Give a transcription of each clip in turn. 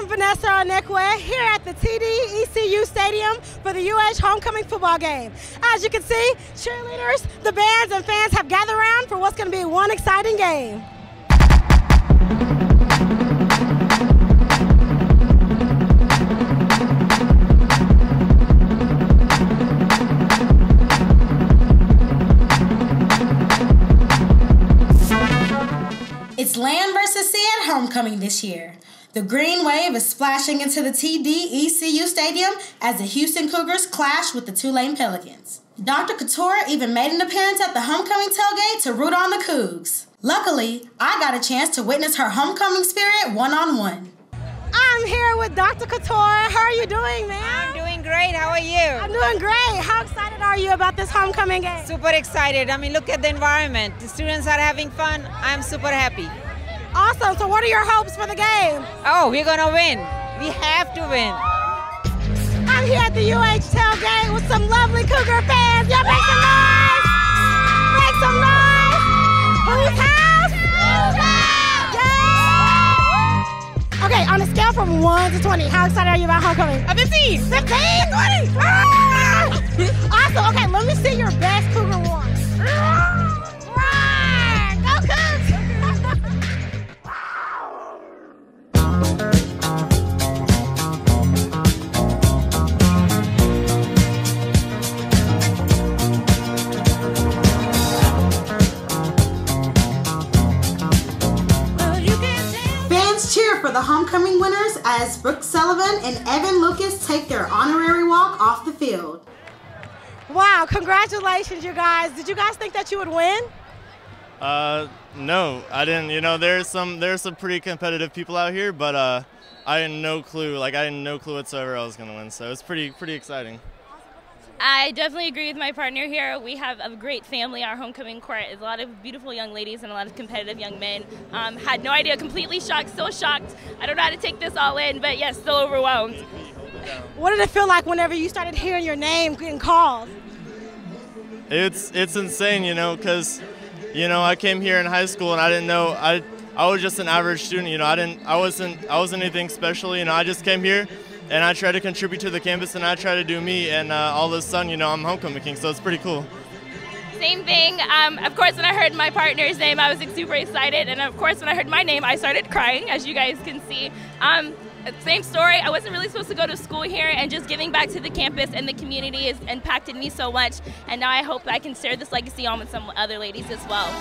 Vanessa Onyekevere here at the TD Stadium for the UH homecoming football game. As you can see, cheerleaders, the bands, and fans have gathered around for what's going to be one exciting game. It's land versus sea at homecoming this year. The green wave is splashing into the TD Stadium as the Houston Cougars clash with the Tulane Pelicans. Dr. Khator even made an appearance at the homecoming tailgate to root on the Cougs. Luckily, I got a chance to witness her homecoming spirit one-on-one. I'm here with Dr. Khator. How are you doing, man? I'm doing great. How are you? I'm doing great. How excited are you about this homecoming game? Super excited. I mean, look at the environment. The students are having fun. I'm super happy. Awesome. So what are your hopes for the game? Oh, we're going to win. We have to win. I'm here at the UH tailgate with some lovely Cougar fans. Y'all make some noise! Make some noise! Whose house? Yeah! Okay, on a scale from 1 to 20, how excited are you about homecoming? 15! 15? 20! Ah! Awesome. Okay, let me see your best Cougar one. Go Cougs! Cheer for the homecoming winners as Brooke Sullivan and Evan Lucas take their honorary walk off the field. Wow, congratulations, you guys. Did you guys think that you would win? No, I didn't. You know, there's some pretty competitive people out here, but I had no clue. I had no clue whatsoever I was going to win, so it's pretty exciting. I definitely agree with my partner here. We have a great family. Our homecoming court is a lot of beautiful young ladies and a lot of competitive young men. Had no idea, completely shocked, still shocked. I don't know how to take this all in, but yes, still overwhelmed. What did it feel like whenever you started hearing your name getting called? It's insane, you know, because, you know, I came here in high school and I didn't know, I was just an average student, you know, I wasn't anything special, you know, I just came here. And I try to contribute to the campus, and I try to do me, and all of a sudden, you know, I'm homecoming king, so it's pretty cool. Same thing. Of course, when I heard my partner's name, I was super excited, and of course, when I heard my name, I started crying, as you guys can see. Same story. I wasn't really supposed to go to school here, and just giving back to the campus and the community has impacted me so much, and now I hope I can share this legacy on with some other ladies as well.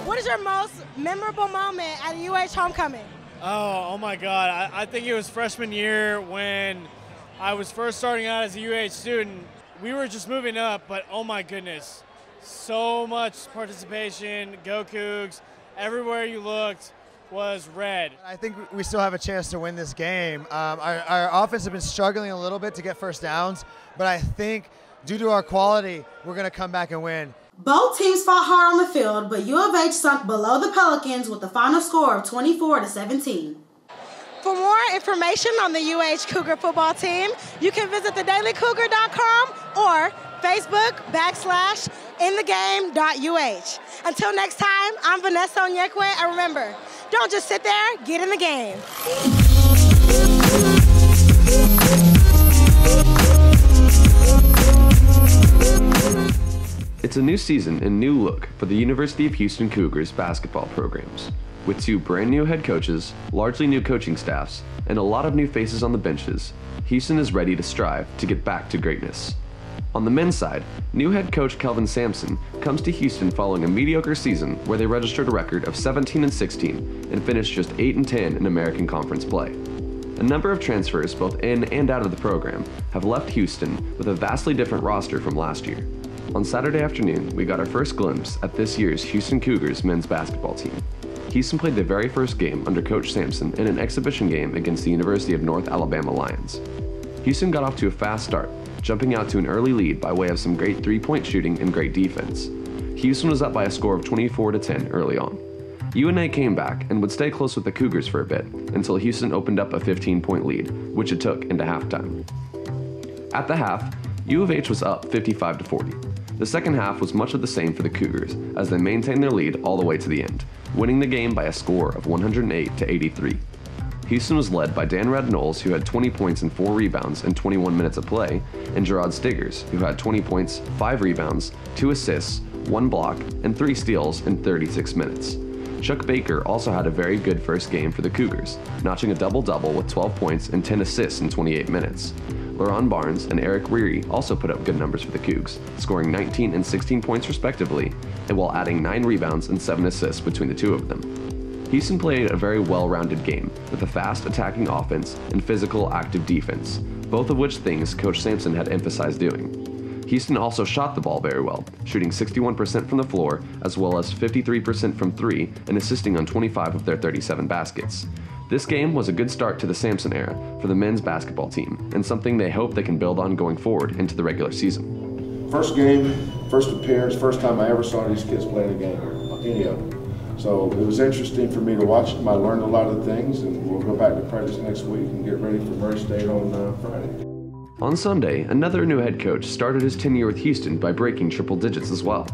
What is your most memorable moment at a UH homecoming? Oh my God. I think it was freshman year when I was first starting out as a UH student. We were just moving up, but oh my goodness. So much participation, go Cougs. Everywhere you looked was red. I think we still have a chance to win this game. Our offense has been struggling a little bit to get first downs, but I think due to our quality, we're going to come back and win. Both teams fought hard on the field, but U of H sunk below the Pelicans with the final score of 24-17. For more information on the UH Cougar football team, you can visit thedailycougar.com or Facebook.com/inthegame.uh. Until next time, I'm Vanessa Onyekevere, and remember, don't just sit there, get in the game. It's a new season and new look for the University of Houston Cougars basketball programs. With 2 brand new head coaches, largely new coaching staffs, and a lot of new faces on the benches, Houston is ready to strive to get back to greatness. On the men's side, new head coach Kelvin Sampson comes to Houston following a mediocre season where they registered a record of 17-16 and finished just 8-10 in American Conference play. A number of transfers both in and out of the program have left Houston with a vastly different roster from last year. On Saturday afternoon, we got our first glimpse at this year's Houston Cougars men's basketball team. Houston played their very first game under Coach Sampson in an exhibition game against the University of North Alabama Lions. Houston got off to a fast start, jumping out to an early lead by way of some great three-point shooting and great defense. Houston was up by a score of 24-10 early on. UNA came back and would stay close with the Cougars for a bit until Houston opened up a 15-point lead, which it took into halftime. At the half, U of H was up 55-40. The second half was much of the same for the Cougars, as they maintained their lead all the way to the end, winning the game by a score of 108-83. Houston was led by Dan Red-Knowles, who had 20 points and 4 rebounds in 21 minutes of play, and Gerard Stiggers, who had 20 points, 5 rebounds, 2 assists, 1 block, and 3 steals in 36 minutes. Chuck Baker also had a very good first game for the Cougars, notching a double-double with 12 points and 10 assists in 28 minutes. LaRon Barnes and Eric Reary also put up good numbers for the Cougs, scoring 19 and 16 points respectively, and while adding 9 rebounds and 7 assists between the two of them. Houston played a very well-rounded game, with a fast attacking offense and physical active defense, both of which things Coach Sampson had emphasized doing. Houston also shot the ball very well, shooting 61% from the floor, as well as 53% from 3 and assisting on 25 of their 37 baskets. This game was a good start to the Sampson era for the men's basketball team, and something they hope they can build on going forward into the regular season. First game, first appearance, first time I ever saw these kids play the game, any of them. So it was interesting for me to watch them. I learned a lot of things, and we'll go back to practice next week and get ready for Bryce State on Friday. On Sunday, another new head coach started his tenure with Houston by breaking triple digits as well.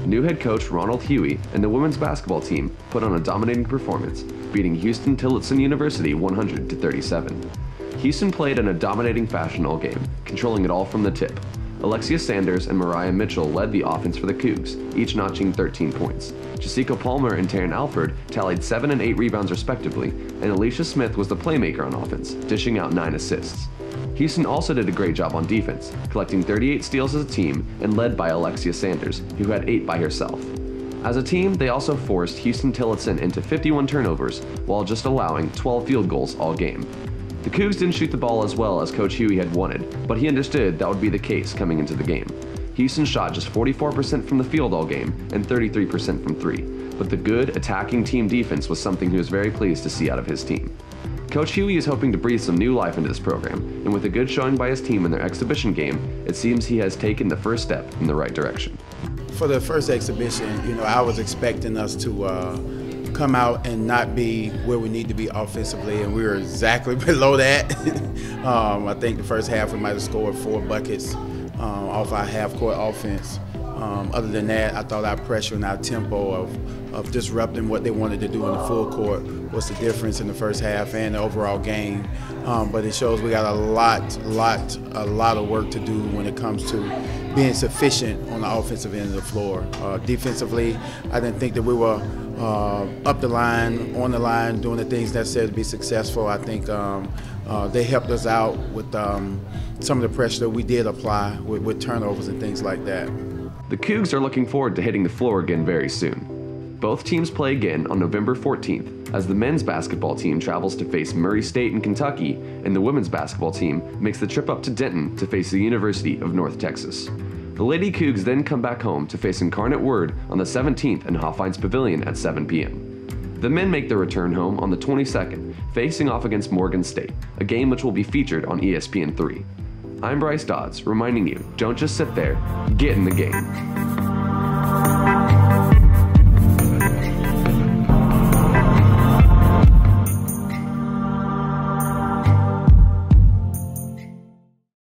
New head coach Ronald Huey and the women's basketball team put on a dominating performance, beating Houston Tillotson University 100-37. Houston played in a dominating fashion all game, controlling it all from the tip. Alexia Sanders and Mariah Mitchell led the offense for the Cougs, each notching 13 points. Jessica Palmer and Taryn Alford tallied 7 and 8 rebounds respectively, and Alicia Smith was the playmaker on offense, dishing out 9 assists. Houston also did a great job on defense, collecting 38 steals as a team and led by Alexia Sanders, who had 8 by herself. As a team, they also forced Houston Tillotson into 51 turnovers while just allowing 12 field goals all game. The Cougs didn't shoot the ball as well as Coach Huey had wanted, but he understood that would be the case coming into the game. Houston shot just 44% from the field all game and 33% from 3, but the good attacking team defense was something he was very pleased to see out of his team. Coach Huey is hoping to breathe some new life into this program, and with a good showing by his team in their exhibition game, it seems he has taken the first step in the right direction. For the first exhibition, I was expecting us to come out and not be where we need to be offensively, and we were exactly below that. I think the first half we might have scored 4 buckets off our half-court offense. Other than that, I thought our pressure and our tempo of disrupting what they wanted to do in the full court was the difference in the first half and the overall game. But it shows we got a lot of work to do when it comes to being sufficient on the offensive end of the floor. Defensively, I didn't think that we were up the line, on the line, doing the things necessary to be successful. I think they helped us out with some of the pressure that we did apply with turnovers and things like that. The Cougs are looking forward to hitting the floor again very soon. Both teams play again on November 14th as the men's basketball team travels to face Murray State in Kentucky, and the women's basketball team makes the trip up to Denton to face the University of North Texas. The Lady Cougs then come back home to face Incarnate Word on the 17th in Hofheinz Pavilion at 7 p.m. The men make their return home on the 22nd, facing off against Morgan State, a game which will be featured on ESPN3. I'm Bryce Dodds, reminding you, don't just sit there, get in the game.